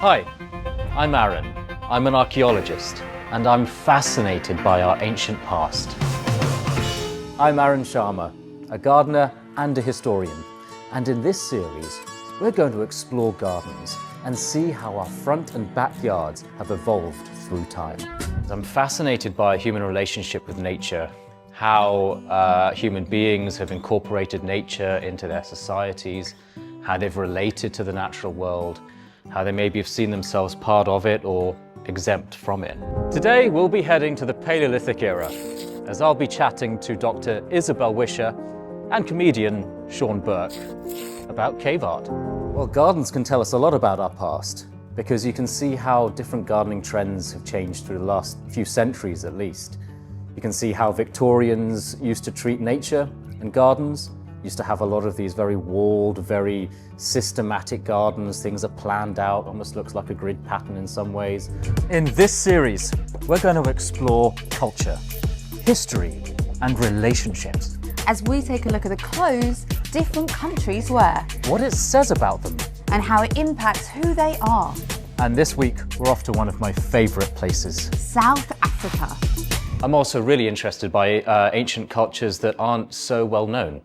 Hi, I'm ARUN. I'm an archaeologist, and I'm fascinated by our ancient past. I'm ARUN Sharma, a gardener and a historian, and in this series, we're going to explore gardens and see how our front and backyards have evolved through time. I'm fascinated by human relationship with nature, how human beings have incorporated nature into their societies, how they've related to the natural world, how they maybe have seen themselves part of it or exempt from it. Today we'll be heading to the Paleolithic era, as I'll be chatting to Dr. Isabel Wisher and comedian Sean Burke about cave art. Well, gardens can tell us a lot about our past, because you can see how different gardening trends have changed through the last few centuries at least. You can see how Victorians used to treat nature and gardens, used to have a lot of these very walled, very systematic gardens. Things are planned out, almost looks like a grid pattern in some ways. In this series, we're going to explore culture, history, and relationships. As we take a look at the clothes different countries wear. What it says about them. And how it impacts who they are. And this week, we're off to one of my favorite places. South Africa. I'm also really interested by ancient cultures that aren't so well known.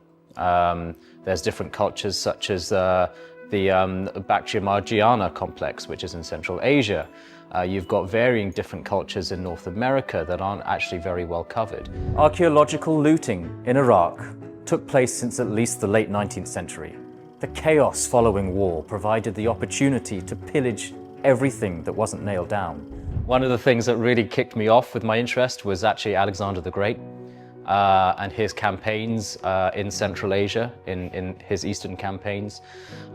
There's different cultures such as the Bactrian complex, which is in Central Asia. You've got varying different cultures in North America that aren't actually very well covered. Archaeological looting in Iraq took place since at least the late 19th century. The chaos following war provided the opportunity to pillage everything that wasn't nailed down. One of the things that really kicked me off with my interest was actually Alexander the Great and his campaigns in Central Asia, in his eastern campaigns,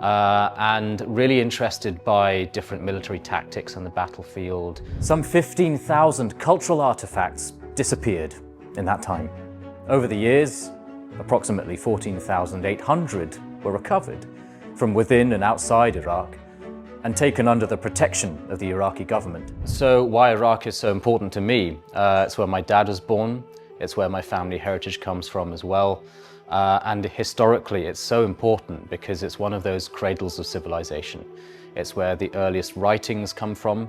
and really interested by different military tactics on the battlefield. Some 15,000 cultural artifacts disappeared in that time. Over the years, approximately 14,800 were recovered from within and outside Iraq and taken under the protection of the Iraqi government. So why Iraq is so important to me, it's where my dad was born, it's where my family heritage comes from as well, and historically it's so important because it's one of those cradles of civilization. It's where the earliest writings come from,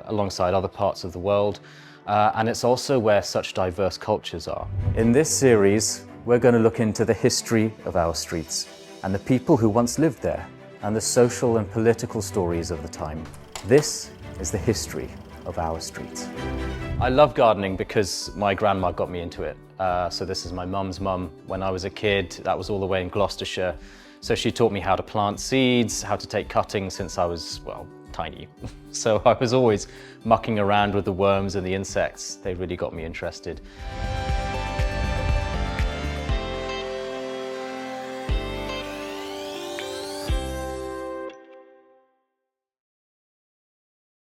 alongside other parts of the world, and it's also where such diverse cultures are. In this series, we're going to look into the history of our streets and the people who once lived there and the social and political stories of the time. This is the history of our streets. I love gardening because my grandma got me into it. So this is my mum's mum. When I was a kid, that was all the way in Gloucestershire. So she taught me how to plant seeds, how to take cuttings since I was, well, tiny. So I was always mucking around with the worms and the insects. They really got me interested.